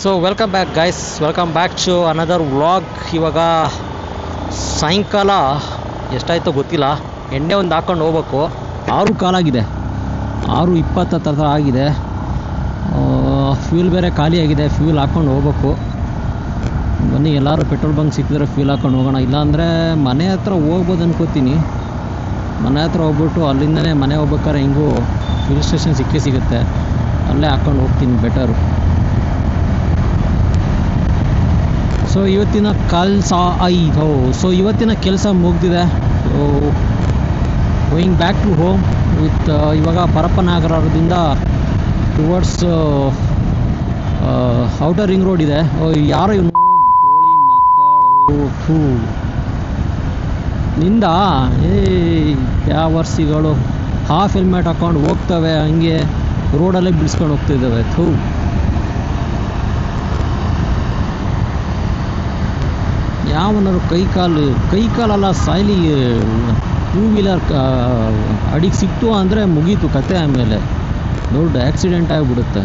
So welcome back guys, welcome back to another vlog. ಇವಾಗ ಸಾಯಂಕಾಲ ಎಷ್ಟಾಯಿತೋ ಗೊತ್ತಿಲ್ಲ, ಎಣ್ಣೆ ಒಂದು ಹಾಕ್ಕೊಂಡು ಹೋಗ್ಬೇಕು. 6 ಕಾಲಾಗಿದೆ, 6:20 ಥರ ಆಗಿದೆ. ಫ್ಯೂಲ್ ಬೇರೆ ಖಾಲಿ ಆಗಿದೆ, ಫ್ಯೂಲ್ ಹಾಕ್ಕೊಂಡು ಹೋಗ್ಬೇಕು. ಬನ್ನಿ, ಎಲ್ಲರೂ ಪೆಟ್ರೋಲ್ ಬಂಕ್ ಸಿಕ್ಕಿದ್ರೆ ಫ್ಯೂಲ್ ಹಾಕ್ಕೊಂಡು ಹೋಗೋಣ. ಇಲ್ಲಾಂದರೆ ಮನೆ ಹತ್ರ ಹೋಗ್ಬೋದು ಅನ್ಕೋತೀನಿ. ಮನೆ ಹತ್ರ ಹೋಗ್ಬಿಟ್ಟು ಅಲ್ಲಿಂದನೇ ಮನೆ ಹೋಗ್ಬೇಕಾದ್ರೆ ಹಿಂಗೂ ಫ್ಯೂಲ್ ಸ್ಟೇಷನ್ ಸಿಗುತ್ತೆ, ಅಲ್ಲೇ ಹಾಕ್ಕೊಂಡು ಹೋಗ್ತೀನಿ ಬೆಟರು. ಸೊ ಇವತ್ತಿನ ಇವತ್ತಿನ ಕೆಲಸ ಮುಗ್ದಿದೆ. Going back to home with ಇವಾಗ ಪರಪ್ಪನಗರದಿಂದ ಟುವರ್ಡ್ಸ್ ಔಟರ್ ರಿಂಗ್ ರೋಡ್ ಇದೆ. ಯಾರೋ ಇವನು ಕೋಳಿ ಮಕ್ಕಳು ನಿಂದ ಯಾವ ವರ್ಷಗಳು ಹಾಫ್ ಹೆಲ್ಮೆಟ್ ಹಾಕ್ಕೊಂಡು ಹೋಗ್ತವೆ, ಹಂಗೆ ರೋಡಲ್ಲೇ ಬಿಡಿಸ್ಕೊಂಡು ಹೋಗ್ತಿದ್ದಾವೆ. ಯಾವನಾರು ಕೈ ಕಾಲೆಲ್ಲ ಸಾಯ್ಲಿ, ಟೂ ವೀಲರ್ ಅಡಿಗೆ ಸಿಕ್ತು ಅಂದರೆ ಮುಗೀತು ಕತೆ. ಆಮೇಲೆ ದೊಡ್ಡ ಆ್ಯಕ್ಸಿಡೆಂಟ್ ಆಗಿಬಿಡುತ್ತೆ.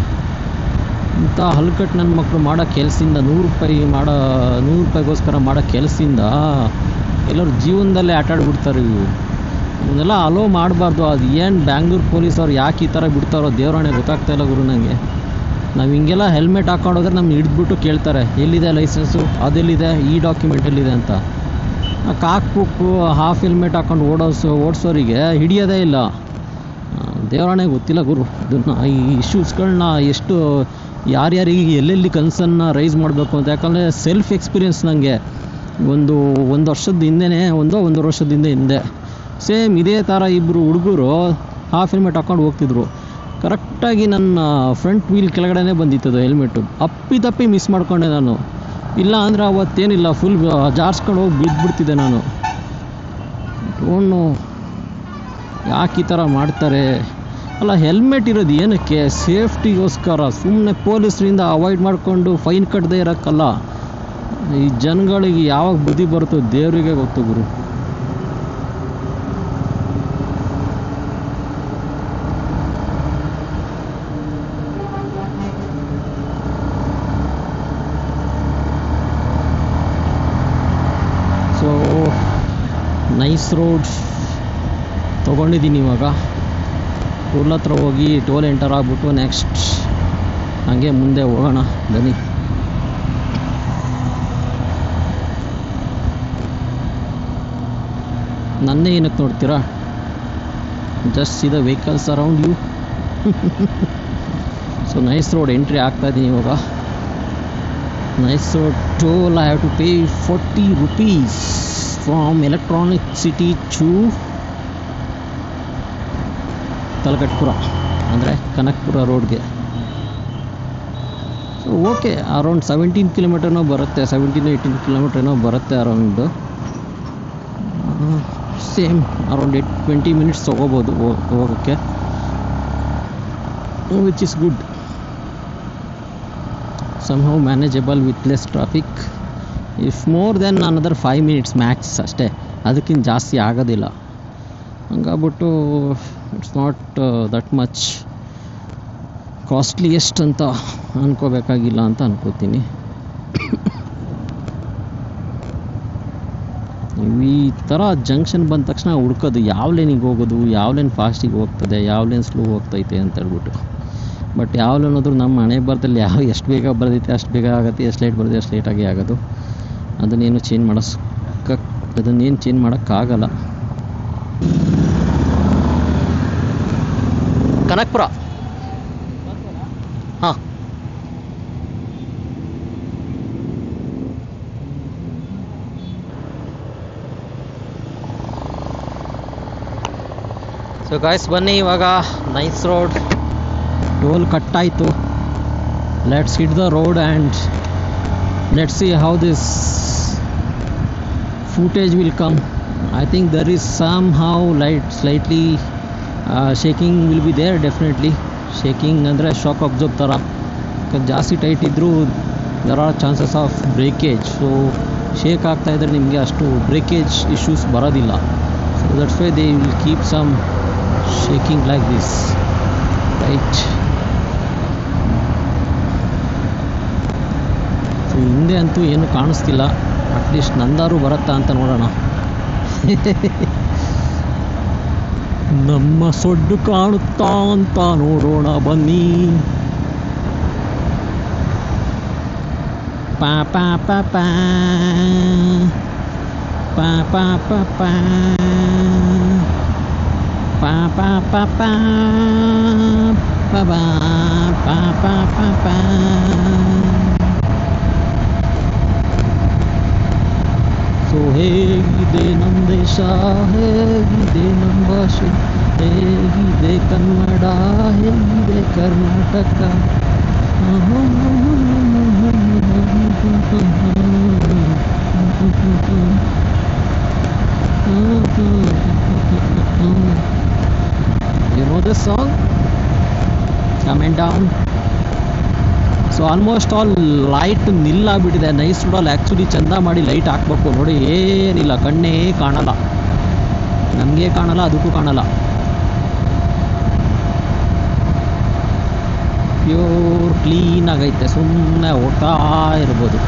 ಇಂಥ ಹಲ್ಕಟ್ಟು ನನ್ನ ಮಕ್ಕಳು ಮಾಡೋ ಕೆಲಸದಿಂದ $100 ರೂಪಾಯಿಗೋಸ್ಕರ ಮಾಡೋ ಕೆಲಸದಿಂದ ಎಲ್ಲರೂ ಜೀವನದಲ್ಲೇ ಆಟಾಡ್ಬಿಡ್ತಾರೆ. ಇವನ್ನೆಲ್ಲ ಅಲೋ ಮಾಡಬಾರ್ದು. ಅದು ಏನು ಬ್ಯಾಂಗ್ಳೂರು ಪೊಲೀಸವ್ರು ಯಾಕೆ ಈ ಥರ ಬಿಡ್ತಾರೋ ದೇವರಾಣೆ ಗೊತ್ತಾಗ್ತಾಯಿಲ್ಲ ಗುರು ನನಗೆ. ನಾವು ಹಿಂಗೆಲ್ಲ ಹೆಲ್ಮೆಟ್ ಹಾಕ್ಕೊಂಡು ಹೋದ್ರೆ ನಮ್ಗೆ ಹಿಡಿದ್ಬಿಟ್ಟು ಕೇಳ್ತಾರೆ, ಎಲ್ಲಿದೆ ಲೈಸೆನ್ಸು, ಅದೆಲ್ಲಿದೆ, ಈ ಡಾಕ್ಯುಮೆಂಟ್ ಎಲ್ಲಿದೆ ಅಂತ. ಕಾಕ್ಬುಕ್ಕು ಹಾಫ್ ಹೆಲ್ಮೆಟ್ ಹಾಕ್ಕೊಂಡು ಓಡಿಸೋರಿಗೆ ಹಿಡಿಯೋದೇ ಇಲ್ಲ. ದೇವರಾಣೆ ಗೊತ್ತಿಲ್ಲ ಗುರು. ಇದನ್ನು ಈ ಇಶ್ಯೂಸ್ಗಳನ್ನ ಎಷ್ಟು ಯಾರ್ಯಾರಿಗೆ ಎಲ್ಲೆಲ್ಲಿ ಕನ್ಸನ್ನ ರೈಸ್ ಮಾಡಬೇಕು ಅಂತ. ಯಾಕಂದರೆ ಸೆಲ್ಫ್ ಎಕ್ಸ್ಪೀರಿಯೆನ್ಸ್ ನನಗೆ ಒಂದು ವರ್ಷದ ಹಿಂದೆನೇ, ಒಂದೂವರೆ ವರ್ಷದ ಹಿಂದೆ ಸೇಮ್ ಇದೇ ಥರ ಇಬ್ಬರು ಹುಡುಗರು ಹಾಫ್ ಹೆಲ್ಮೆಟ್ ಹಾಕ್ಕೊಂಡು ಹೋಗ್ತಿದ್ರು. ಕರೆಕ್ಟಾಗಿ ನನ್ನ ಫ್ರಂಟ್ ವೀಲ್ ಕೆಳಗಡೆನೇ ಬಂದಿತ್ತದು ಹೆಲ್ಮೆಟ್ಟು. ಅಪ್ಪಿತಪ್ಪಿ ಮಿಸ್ ಮಾಡ್ಕೊಂಡೆ ನಾನು. ಇಲ್ಲ ಅಂದರೆ ಅವತ್ತೇನಿಲ್ಲ, ಫುಲ್ ಜಾರ್ಸ್ಕೊಂಡು ಹೋಗಿ ಬಿದ್ದುಬಿಡ್ತಿದ್ದೆ ನಾನು. ಯಾಕೆ ಈ ಥರ ಮಾಡ್ತಾರೆ? ಅಲ್ಲ, ಹೆಲ್ಮೆಟ್ ಇರೋದು ಏನಕ್ಕೆ? ಸೇಫ್ಟಿಗೋಸ್ಕರ. ಸುಮ್ಮನೆ ಪೊಲೀಸರಿಂದ ಅವಾಯ್ಡ್ ಮಾಡಿಕೊಂಡು ಫೈನ್ ಕಟ್ಟದೇ ಇರೋಕ್ಕಲ್ಲ. ಈ ಜನಗಳಿಗೆ ಯಾವಾಗ ಬುದ್ಧಿ ಬರುತ್ತೋ ದೇವರಿಗೆ ಗೊತ್ತು ಗುರು. ಸೊ ನೈಸ್ ರೋಡ್ ತೊಗೊಂಡಿದ್ದೀನಿ. ಇವಾಗ ಟೋಲ್ ಹತ್ರ ಹೋಗಿ ಟೋಲ್ ಎಂಟರ್ ಆಗಿಬಿಟ್ಟು ನೆಕ್ಸ್ಟ್ ಹಾಗೆ ಮುಂದೆ ಹೋಗೋಣ. ಬನ್ನಿ. ನನ್ನೇ ಏನಕ್ಕೆ ನೋಡ್ತೀರಾ? Just see the vehicles around you. So nice road entry ಆಗ್ತಾಯಿದ್ದೀನಿ ಇವಾಗ. Nice road toll I have to pay 40 rupees from electronic city to Talaghattapura, ಅಂದರೆ ಕನಕಪುರ ರೋಡ್ಗೆ. ಸೊ ಓಕೆ, ಅರೌಂಡ್ 17 ಕಿಲೋಮೀಟರ್ನೋ ಬರುತ್ತೆ, 17-18 ಕಿಲೋಮೀಟರ್ನೋ ಬರುತ್ತೆ ಅರೌಂಡು. ಸೇಮ್ ಅರೌಂಡ್ 20 ಮಿನಿಟ್ಸ್ ತೊಗೋಬೋದು ಹೋಗೋಕ್ಕೆ, which is good. somehow manageable with less traffic. if more than another 5 minutes max ಅಷ್ಟೇ, ಅದಕ್ಕಿಂತ ಜಾಸ್ತಿ ಆಗೋದಿಲ್ಲ. ಹಂಗಾಗ್ಬಿಟ್ಟು it's not that much costliest ಅಂತ ಅನ್ಕೋಬೇಕಾಗಿಲ್ಲ ಅಂತ ಅನ್ಕೋತೀನಿ. ಈ ಥರ ಜಂಕ್ಷನ್ ಬಂದ ತಕ್ಷಣ ಹುಡ್ಕೋದು ಯಾವ ಲೇನಿಗೆ ಹೋಗೋದು, ಯಾವ ಲೇನ್ ಫಾಸ್ಟಿಗೆ ಹೋಗ್ತದೆ, ಯಾವ ಲೇನ್ ಸ್ಲೋ ಹೋಗ್ತೈತೆ ಅಂತ ಹೇಳ್ಬಿಟ್ಟು. ಬಟ್ ಯಾವ ಲೇನ್ ಹೋದ್ರೂ ನಮ್ಮ ಹಣೆ ಬರದಲ್ಲಿ ಎಷ್ಟು ಬೇಗ ಬರ್ತೈತೆ ಅಷ್ಟು ಬೇಗ ಆಗುತ್ತೆ, ಎಷ್ಟು ಲೇಟ್ ಬರುತ್ತೆ ಅಷ್ಟು ಲೇಟಾಗಿ ಆಗೋದು. ಅದನ್ನೇನು ಚೇಂಜ್ ಮಾಡೋಕ್ಕಾಗಲ್ಲ. ಕನಕಪುರ. ಹಾಂ, ಸೊ ಗಾಯ್ಸ್ ಬನ್ನಿ, ಇವಾಗ ನೈಸ್ ರೋಡ್ ಟೋಲ್ ಕಟ್ಟಾಯಿತು. Let's hit the road and let's see how this footage will come. I think there is somehow slightly shaking will be there, definitely. shaking ಅಂದರೆ ಶಾಕ್ ಅಬ್ಸರ್ವ್ ಥರ. ಜಾಸ್ತಿ tight ಇದ್ದರೂ there are chances of breakage. So shake ಆಗ್ತಾಯಿದ್ರೆ ನಿಮಗೆ ಅಷ್ಟು breakage issues ಬರೋದಿಲ್ಲ. So that's why they will keep some shaking like this, right? So ಹಿಂದೆ ಅಂತೂ ಏನು ಕಾಣಿಸ್ತಿಲ್ಲ, ಅಟ್ಲೀಸ್ಟ್ ನಂದಾರು ಬರುತ್ತಾ ಅಂತ ನೋಡೋಣ. ನಮ್ಮ ಸೊಡ್ಡು ಕಾಣುತ್ತಾ ಅಂತ ನೋಡೋಣ ಬನ್ನಿ. ಪಾ ಪಾ ಪಾ ಪಾ ಪಾ ಪಾ ಪಾ ಪಾ ಪಾ ಪಾ ಪಾ ಪಾ ಪಾ ಪಾ ಪಾ ಪಾ ಪಾ. ಸೊ ಹೇಗಿದೆ ನಮ್ಮ ದೇಶ, ಹೇಗಿದೆ ನಮ್ಮ ಭಾಷೆ, ಹೇಗಿದೆ ಕನ್ನಡ, ಹೇಗಿದೆ Karnataka. You know this song? Comment down. So almost all light ನಿಲ್ಲಾಗ್ಬಿಟ್ಟಿದೆ. ನೈಸ್ ರೋಡಲ್ಲಿ ಆ್ಯಕ್ಚುಲಿ ಚೆಂದ ಮಾಡಿ ಲೈಟ್ ಹಾಕ್ಬೇಕು. ನೋಡಿ ಏನಿಲ್ಲ, ಕಣ್ಣೇ ಕಾಣಲ್ಲ, ನಮಗೆ ಕಾಣಲ್ಲ, ಅದಕ್ಕೂ ಕಾಣಲ್ಲ. ಪ್ಯೂರ್ ಕ್ಲೀನ್ ಆಗೈತೆ, ಸುಮ್ಮನೆ ಹೋಗ್ತಾ ಇರ್ಬೋದು.